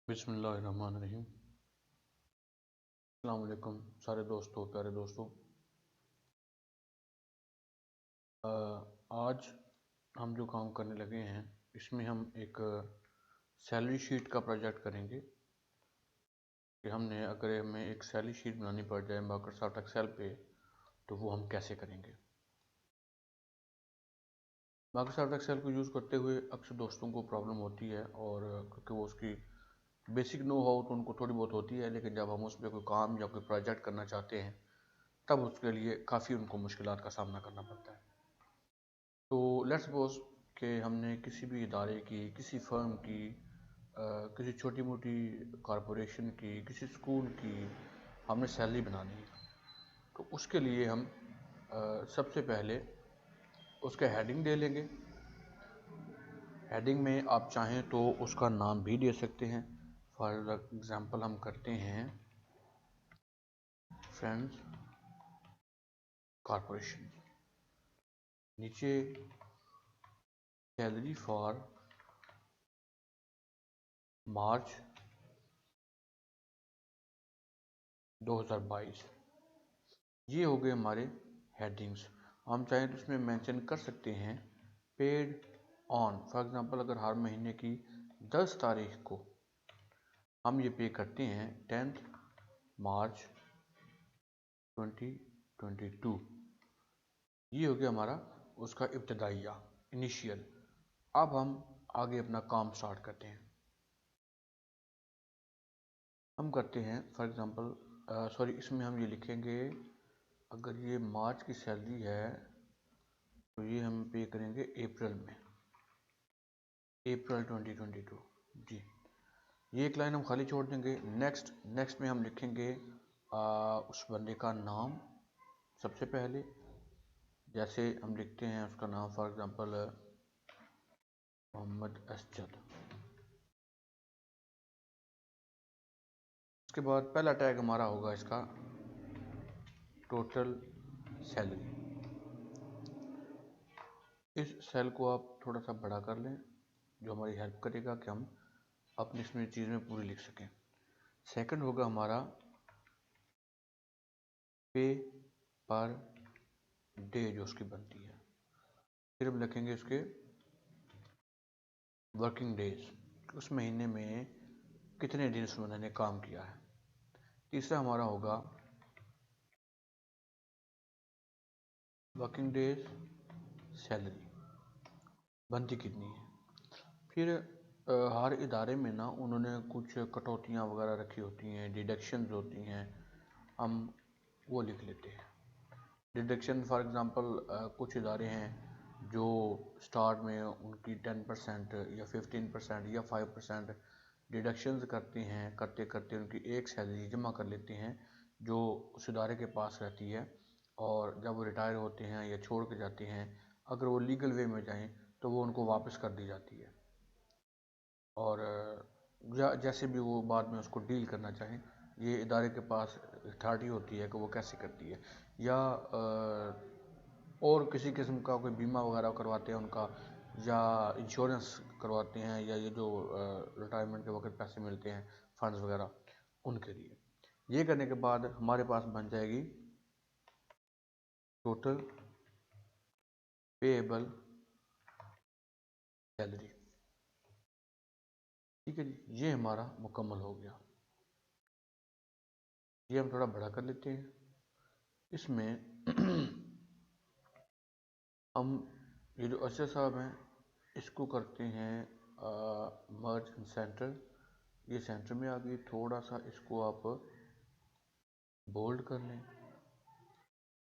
बिस्मिल्लाहिर्रहमानिर्रहीम। अस्सलाम वालेकुम सारे दोस्तों, प्यारे दोस्तों। आज हम जो काम करने लगे हैं इसमें हम एक सैलरी शीट का प्रोजेक्ट करेंगे कि अगर हमें एक सैलरी शीट बनानी पड़ जाए माइक्रोसॉफ्ट एक्सेल पे तो वो हम कैसे करेंगे। माइक्रोसॉफ्ट एक्सेल को यूज़ करते हुए अक्सर दोस्तों को प्रॉब्लम होती है, और क्योंकि वो उसकी बेसिक नो हाउ तो उनको थोड़ी बहुत होती है, लेकिन जब हम उस पर कोई काम या कोई प्रोजेक्ट करना चाहते हैं तब उसके लिए काफ़ी उनको मुश्किलात का सामना करना पड़ता है। तो लेट्स सपोज कि हमने किसी भी इदारे की, किसी फर्म की, किसी छोटी मोटी कॉरपोरेशन की, किसी स्कूल की हमने सैलरी बनानी है। तो उसके लिए हम सबसे पहले उसका हेडिंग दे लेंगे। हेडिंग में आप चाहें तो उसका नाम भी दे सकते हैं। फॉर एग्ज़ाम्पल हम करते हैं फ्रेंड्स कॉरपोरेशन। नीचे सैलरी फॉर मार्च 2022। ये हो गए हमारे हेडिंग्स। हम चाहें तो इसमें मेंशन कर सकते हैं पेड ऑन। फॉर एग्जांपल अगर हर महीने की 10 तारीख को हम ये पे करते हैं 10 मार्च 2022, ये हो गया हमारा उसका इब्तदाइया, इनिशियल। अब हम आगे अपना काम स्टार्ट करते हैं। हम करते हैं फॉर एग्जांपल इसमें हम ये लिखेंगे, अगर ये मार्च की सैलरी है तो ये हम पे करेंगे अप्रैल में, अप्रैल 2022 जी। ये एक लाइन हम खाली छोड़ देंगे। नेक्स्ट में हम लिखेंगे उस बंदे का नाम सबसे पहले। जैसे हम लिखते हैं उसका नाम फॉर एग्जांपल मोहम्मद असजद। उसके बाद पहला टैग हमारा होगा इसका टोटल सैलरी। इस सेल को आप थोड़ा सा बड़ा कर लें, जो हमारी हेल्प करेगा कि हम अपनी इसमें चीज़ में पूरी लिख सकें। सेकंड होगा हमारा पे पर डे, जो उसकी बनती है। फिर हम लिखेंगे उसके वर्किंग डेज, उस महीने में कितने दिन उस बंदे ने काम किया है। तीसरा हमारा होगा वर्किंग डेज सैलरी, बनती कितनी है। फिर हर इदारे में ना उन्होंने कुछ कटौतियाँ वगैरह रखी होती हैं, डिडक्शंस होती हैं, हम वो लिख लेते हैं। डिडक्शन फॉर एग्जांपल कुछ इदारे हैं जो स्टार्ट में उनकी 10% या 15% या 5% डिडक्शंस करते हैं, करते करते उनकी एक सैलरी जमा कर लेते हैं जो उस इदारे के पास रहती है। और जब वो रिटायर होते हैं या छोड़ के जाते हैं, अगर वो लीगल वे में जाएं तो वो उनको वापस कर दी जाती है। और जैसे भी वो बाद में उसको डील करना चाहें, ये इदारे के पास अथॉरिटी होती है कि वो कैसे करती है। या और किसी किस्म का कोई बीमा वगैरह करवाते हैं उनका, या इंश्योरेंस करवाते हैं, या ये जो रिटायरमेंट के वक्त पैसे मिलते हैं फंड्स वगैरह, उनके लिए। ये करने के बाद हमारे पास बन जाएगी टोटल पेएबल सैलरी। ठीक है जी, ये हमारा मुकम्मल हो गया। ये हम थोड़ा बड़ा कर लेते हैं। इसमें हम ये जो अरशद साहब हैं इसको करते हैं मर्ज इन सेंटर। ये सेंटर में आ गई। थोड़ा सा इसको आप बोल्ड कर लें।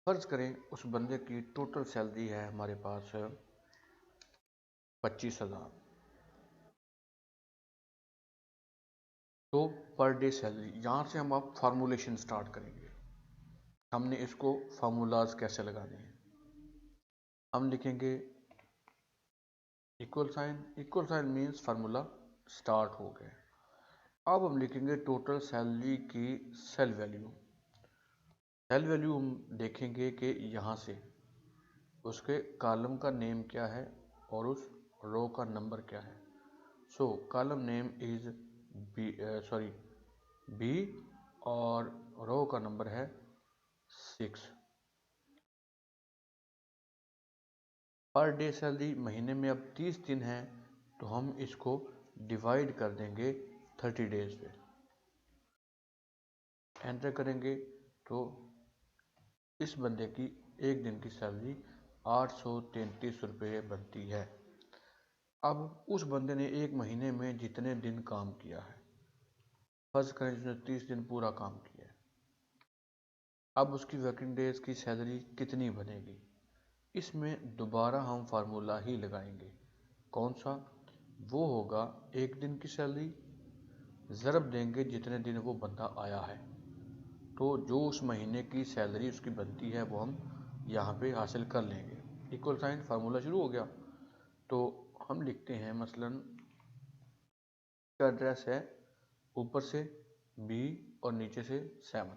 फर्ज करें उस बंदे की टोटल सैलरी है हमारे पास 25,000। तो पर डे सैलरी, यहाँ से हम आप फार्मूलेशन स्टार्ट करेंगे। हमने इसको फार्मूलाज कैसे लगाने हैं। हम लिखेंगे equal sign means formula start हो गए। अब हम लिखेंगे टोटल सैलरी की सेल वैल्यू। सेल वैल्यू हम देखेंगे कि यहाँ से उसके कॉलम का नेम क्या है और उस रो का नंबर क्या है। So column name is B और रो का नंबर है 6। पर डे सैलरी महीने में अब 30 दिन है, तो हम इसको डिवाइड कर देंगे 30 डेज पे। एंटर करेंगे तो इस बंदे की एक दिन की सैलरी 833 रुपये बनती है। अब उस बंदे ने एक महीने में जितने दिन काम किया है, फर्ज करें जिसने 30 दिन पूरा काम किया है, अब उसकी वर्किंग डेज की सैलरी कितनी बनेगी? इसमें दोबारा हम फार्मूला ही लगाएंगे। कौन सा? वो होगा एक दिन की सैलरी ज़रब देंगे जितने दिन वो बंदा आया है, तो जो उस महीने की सैलरी उसकी बनती है वो हम यहाँ पे हासिल कर लेंगे। इक्वल साइन फार्मूला शुरू हो गया। तो हम लिखते हैं मसलन का एड्रेस है ऊपर से B और नीचे से 7,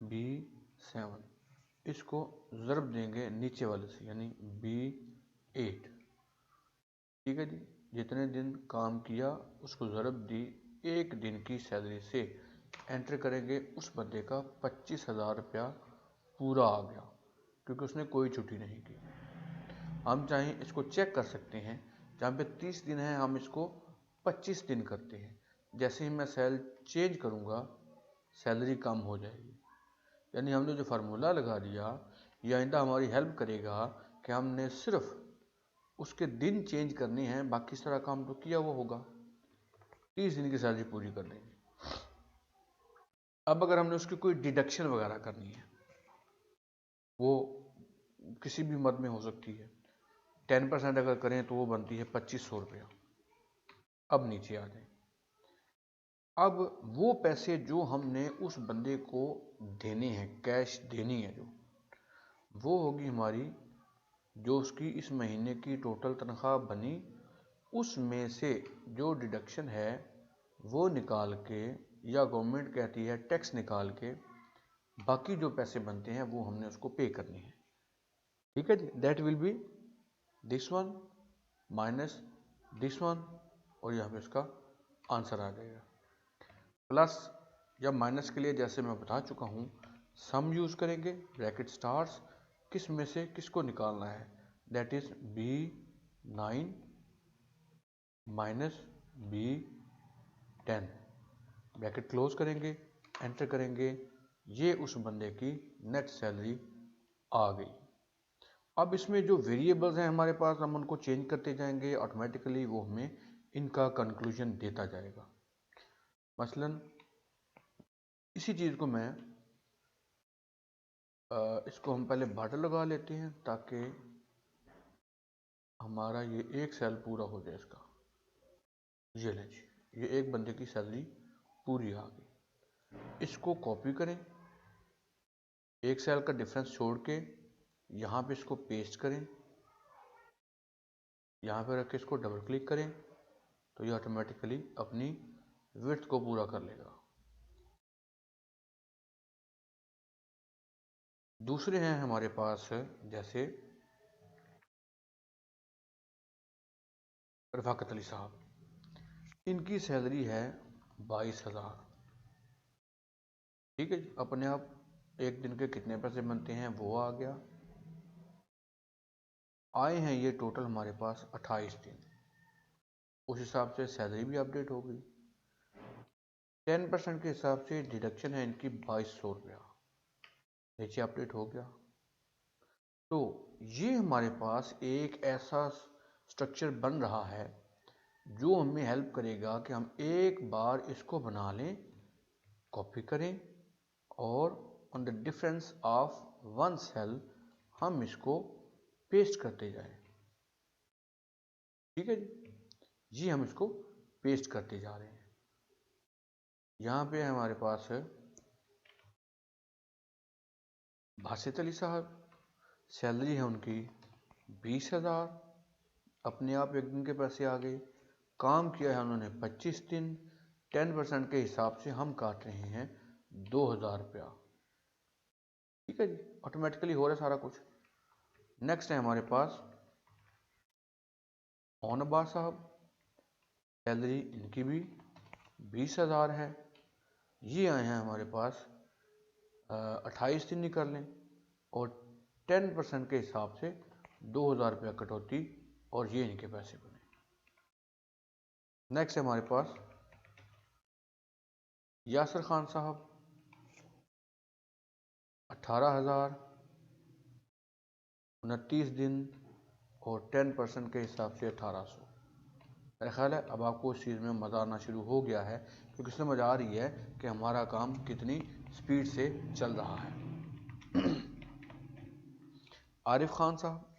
B7, इसको ज़रब देंगे नीचे वाले से यानी B8। ठीक है जी, जितने दिन काम किया उसको ज़रब दी एक दिन की सैलरी से। एंटर करेंगे, उस बंदे का 25,000 रुपया पूरा आ गया क्योंकि उसने कोई छुट्टी नहीं की। हम चाहें इसको चेक कर सकते हैं, जहाँ पे 30 दिन है हम इसको 25 दिन करते हैं। जैसे ही मैं सेल चेंज करूँगा सैलरी कम हो जाएगी। यानी हमने जो फार्मूला लगा दिया ये आइंदा हमारी हेल्प करेगा कि हमने सिर्फ उसके दिन चेंज करने हैं, बाकी सारा काम तो किया हुआ होगा। 30 दिन की सैलरी पूरी कर देंगे। अब अगर हमने उसकी कोई डिडक्शन वगैरह करनी है, वो किसी भी मद में हो सकती है। 10% अगर करें तो वो बनती है 2500 रुपया। अब नीचे आ जाए, अब वो पैसे जो हमने उस बंदे को देने हैं, कैश देनी है जो, वो होगी हमारी जो उसकी इस महीने की टोटल तनख्वाह बनी, उसमें से जो डिडक्शन है वो निकाल के, या गवर्नमेंट कहती है टैक्स निकाल के, बाकी जो पैसे बनते हैं वो हमने उसको पे करने हैं। ठीक है जी, that will be this one minus this one, और यहाँ पे उसका आंसर आ जाएगा। प्लस या माइनस के लिए जैसे मैं बता चुका हूँ, सम यूज़ करेंगे, ब्रैकेट स्टार्स, किस में से किसको निकालना है, that is B9 minus B10, bracket close करेंगे, एंटर करेंगे, ये उस बंदे की नेट सैलरी आ गई। अब इसमें जो वेरिएबल्स हैं हमारे पास, हम उनको चेंज करते जाएंगे, ऑटोमेटिकली वो हमें इनका कंक्लूजन देता जाएगा। मसलन इसी चीज़ को मैं इसको हम पहले बॉर्डर लगा लेते हैं ताकि हमारा ये एक सेल पूरा हो जाए इसका। ये लें जी, ये एक बंदे की सैलरी पूरी आ गई। इसको कॉपी करें, एक सेल का डिफरेंस छोड़ के यहाँ पे इसको पेस्ट करें, यहाँ पे रख के इसको डबल क्लिक करें तो ये ऑटोमेटिकली अपनी विड्थ को पूरा कर लेगा। दूसरे हैं हमारे पास जैसे रफाकत अली साहब, इनकी सैलरी है 22,000। ठीक है जी, अपने आप एक दिन के कितने पैसे बनते हैं वो आ गया। आए हैं ये टोटल हमारे पास 28 दिन, उस हिसाब से सैलरी भी अपडेट हो गई। 10% के हिसाब से डिडक्शन है इनकी 2200 रुपया, नीचे अपडेट हो गया। तो ये हमारे पास एक ऐसा स्ट्रक्चर बन रहा है जो हमें हेल्प करेगा कि हम एक बार इसको बना लें, कॉपी करें और on the difference of one cell हम इसको पेस्ट करते जाएं। ठीक है जी, ये हम इसको पेस्ट करते जा रहे हैं। यहाँ पे हमारे पास है बासित अली साहब, सैलरी है उनकी 20,000, अपने आप एक दिन के पैसे आ गए। काम किया है उन्होंने 25 दिन, 10% के हिसाब से हम काट रहे हैं 2,000 रुपया। ठीक है जी, ऑटोमेटिकली हो रहा है सारा कुछ। नेक्स्ट है हमारे पास ओन अब्बास साहब, सैलरी इनकी भी 20,000 है। ये आए हैं हमारे पास 28 दिन निकाल लें और 10% के हिसाब से 2,000 रुपया कटौती और ये इनके पैसे बने। नेक्स्ट है हमारे पास यासर खान साहब 18,000, 29 दिन और 10% के हिसाब से 1,800। मेरा ख्याल है अब आपको इस चीज़ में मज़ा आना शुरू हो गया है, क्योंकि समझ आ रही है कि हमारा काम कितनी स्पीड से चल रहा है। आरिफ खान साहब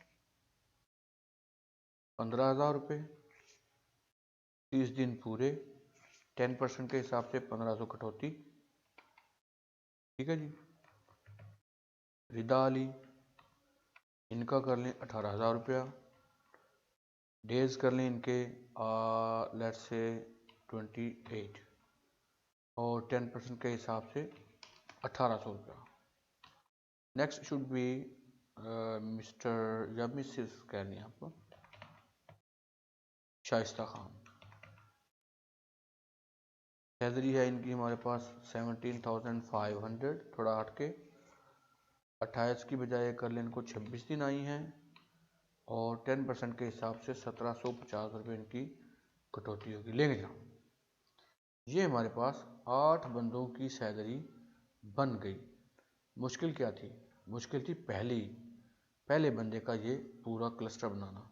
15,000 रुपये, 30 दिन पूरे, 10% के हिसाब से 1,500 कटौती। ठीक है जी। रिदा अली, इनका कर लें 18,000 रुपया, डेज कर लें इनके लेट्स से 28 और 10% के हिसाब से 1,800 रुपया। नेक्स्ट शुड बी मिस्टर या मिसेस कह लें आपको शाइस्ता खान। सैलरी है इनकी हमारे पास 17,500, थोड़ा हट के 28 की बजाय कर लें इनको 26 दिन आई हैं और 10% के हिसाब से 1,750 रुपये इनकी कटौती होगी। लेंगे जनाब, ये हमारे पास 8 बंदों की सैलरी बन गई। मुश्किल क्या थी? मुश्किल थी पहले बंदे का ये पूरा क्लस्टर बनाना।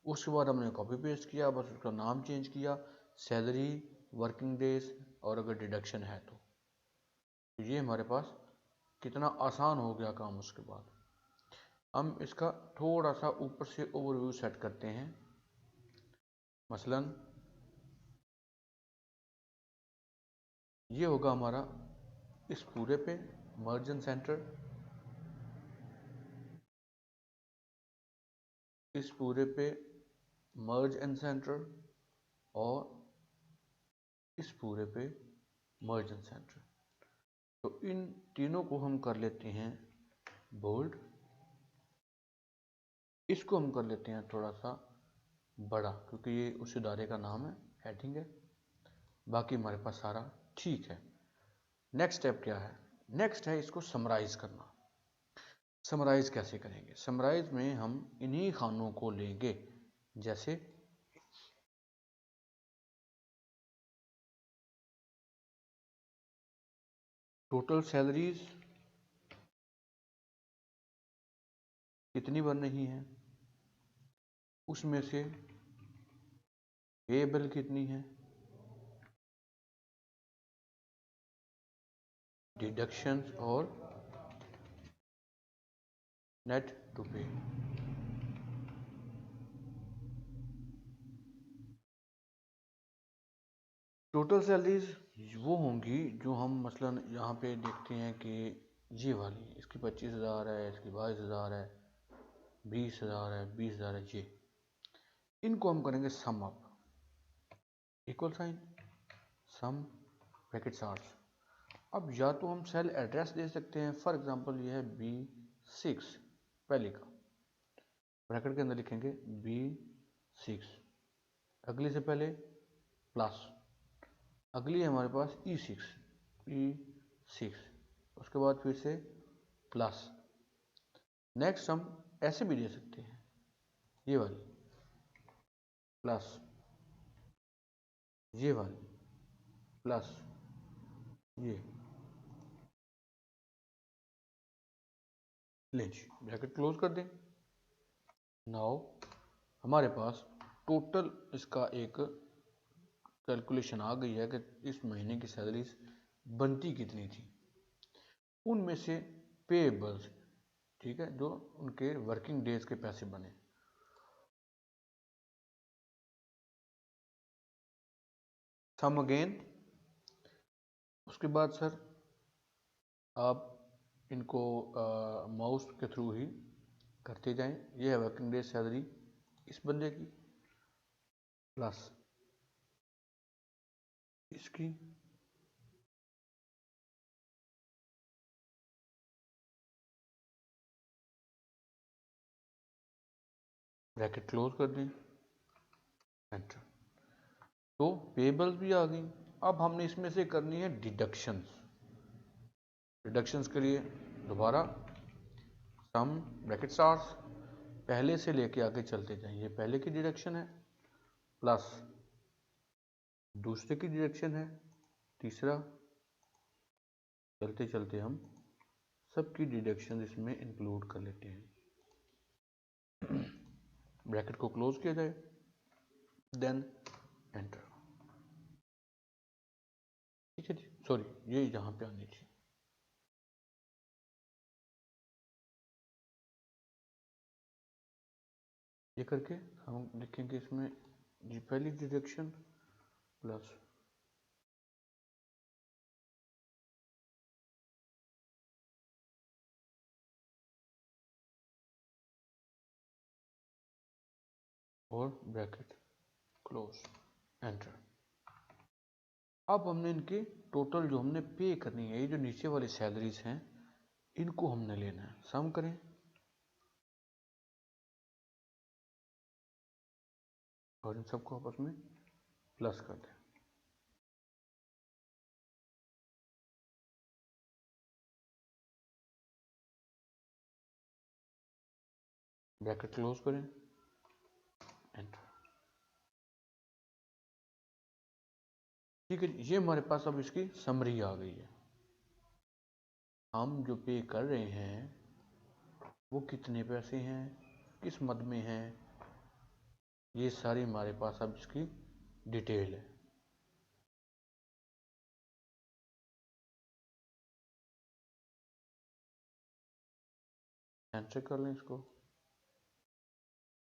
उसके बाद हमने कॉपी पेस्ट किया, बस उसका नाम चेंज किया, सैलरी, वर्किंग डेज और अगर डिडक्शन है तो ये हमारे पास कितना आसान हो गया काम। उसके बाद हम इसका थोड़ा सा ऊपर से ओवरव्यू सेट करते हैं। मसलन ये होगा हमारा इस पूरे पे मर्ज एंड सेंटर, इस पूरे पे मर्ज एंड सेंटर और इस पूरे पे मर्ज एंड सेंटर। तो इन तीनों को हम कर लेते हैं बोल्ड, इसको हम कर लेते हैं थोड़ा सा बड़ा क्योंकि ये उस इदारे का नाम है, हेडिंग है। बाकी हमारे पास सारा ठीक है। नेक्स्ट स्टेप क्या है? नेक्स्ट है इसको समराइज करना। समराइज कैसे करेंगे? समराइज में हम इन्हीं खानों को लेंगे, जैसे टोटल सैलरीज कितनी बन रही हैं, उसमें से पेएबल कितनी है, डिडक्शंस और नेट टू पे। टोटल सैलरीज वो होंगी जो हम मसलन यहाँ पे देखते हैं कि ये वाली, इसकी 25,000 है, इसकी 22,000 है, 20,000 है, 20,000 है, ये इनको हम करेंगे sum up, equal sign sum bracket starts. अब या तो हम सेल एड्रेस दे सकते हैं, फॉर एग्जांपल ये है B6 पहले का, ब्रैकेट के अंदर लिखेंगे B6, अगली से पहले प्लस, अगली है हमारे पास E6, उसके बाद फिर से प्लस। नेक्स्ट हम ऐसे भी दे सकते हैं, ये वाली प्लस, ये वाली प्लस, ये लेंच ब्रैकेट क्लोज कर दें। नाउ हमारे पास टोटल इसका एक कैलकुलेशन आ गई है कि इस महीने की सैलरीज बनती कितनी थी। उनमें से पेएबल्स, ठीक है, जो उनके वर्किंग डेज के पैसे बने, सम अगेन। उसके बाद सर आप इनको माउस के थ्रू ही करते जाएं। ये है वर्किंग डेज सैलरी इस बंदे की प्लस इसकी, ब्रैकेट क्लोज कर दें, एंटर। तो पेबल्स भी आ गई। अब हमने इसमें से करनी है डिडक्शंस। डिडक्शंस के लिए दोबारा सम ब्रैकेट स्टार्स, पहले से लेके आगे चलते जाएं। ये पहले की डिडक्शन है प्लस दूसरे की डिडक्शन है, तीसरा, चलते चलते हम सबकी डिडक्शन इसमें इंक्लूड कर लेते हैं। ब्रैकेट को क्लोज किया जाए, देन एंटर। ठीक है जी, सॉरी ये यहाँ पे आनी चाहिए। ये करके हम लिखेंगे इसमें जी पहली डिडक्शन प्लस और ब्रैकेट क्लोज, एंटर। अब हमने इनकी टोटल जो हमने पे करनी है, ये जो नीचे वाली सैलरीज हैं इनको हमने लेना है। सम करें, और इन सबको आपस में प्लस कर दें। ब्रैकेट क्लोज करें, एंटर। ठीक है, ये हमारे पास अब इसकी समरी आ गई है। हम जो पे कर रहे हैं वो कितने पैसे हैं, किस मद में हैं, ये सारी हमारे पास अब इसकी डिटेल है। एंटर कर लें इसको,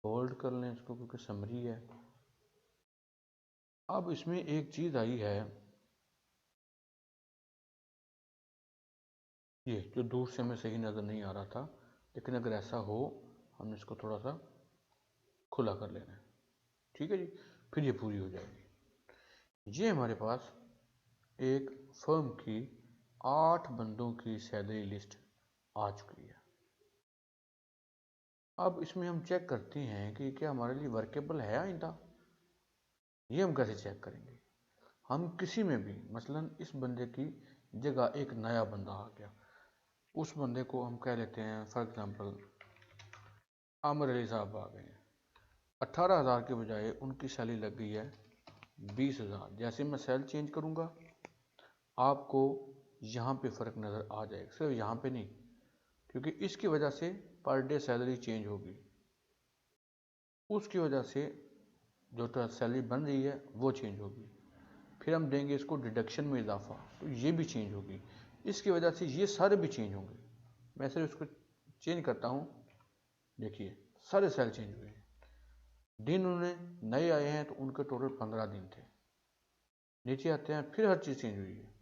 होल्ड कर लें इसको क्योंकि समरी है। अब इसमें एक चीज आई है, ये जो दूर से हमें सही नजर नहीं आ रहा था, लेकिन अगर ऐसा हो हमने इसको थोड़ा सा खुला कर लेना है। ठीक है जी, फिर ये पूरी हो जाएगी। ये हमारे पास एक फर्म की 8 बंदों की सैलरी लिस्ट आ चुकी है। अब इसमें हम चेक करते हैं कि क्या हमारे लिए वर्केबल है आइंदा। ये हम कैसे चेक करेंगे, हम किसी में भी मसलन इस बंदे की जगह एक नया बंदा आ गया, उस बंदे को हम कह लेते हैं फॉर एग्जांपल आमिर अली साहब आ गए हैं, 18,000 के बजाय उनकी सैलरी लग गई है 20,000। जैसे मैं सेल चेंज करूंगा आपको यहाँ पे फ़र्क नज़र आ जाएगा, सिर्फ यहाँ पे नहीं, क्योंकि इसकी वजह से पर डे सैलरी चेंज होगी, उसकी वजह से जो सैलरी बन रही है वो चेंज होगी। फिर हम देंगे इसको डिडक्शन में इजाफा, तो ये भी चेंज होगी, इसकी वजह से ये सारे भी चेंज होंगे। मैं सिर्फ इसको चेंज करता हूँ, देखिए सारे सेल चेंज हुए हैं। दिन उन्हें नए आए हैं तो उनके टोटल 15 दिन थे। नीचे आते हैं फिर हर चीज़ चेंज हुई है,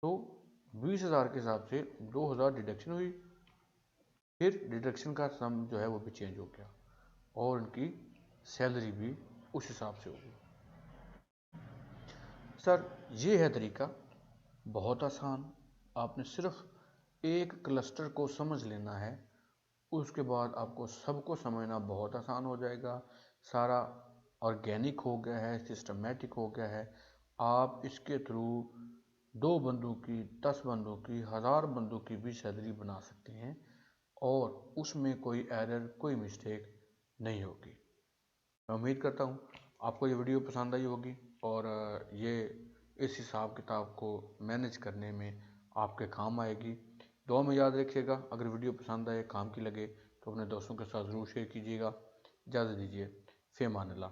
तो 20,000 के हिसाब से 2,000 डिडक्शन हुई, फिर डिडक्शन का सम जो है वो भी चेंज हो गया और उनकी सैलरी भी उस हिसाब से होगी। सर ये है तरीका, बहुत आसान। आपने सिर्फ एक क्लस्टर को समझ लेना है, उसके बाद आपको सबको समझना बहुत आसान हो जाएगा। सारा ऑर्गेनिक हो गया है, सिस्टमेटिक हो गया है। आप इसके थ्रू 2 बंदों की, 10 बंदों की, 1000 बंदों की भी सैलरी बना सकते हैं और उसमें कोई एरर, कोई मिस्टेक नहीं होगी। मैं उम्मीद करता हूँ आपको ये वीडियो पसंद आई होगी और ये इस हिसाब किताब को मैनेज करने में आपके काम आएगी। दुआ में याद रखिएगा, अगर वीडियो पसंद आए, काम की लगे तो अपने दोस्तों के साथ ज़रूर शेयर कीजिएगा। इजाज़त दीजिए, फ़ी अमान अल्लाह।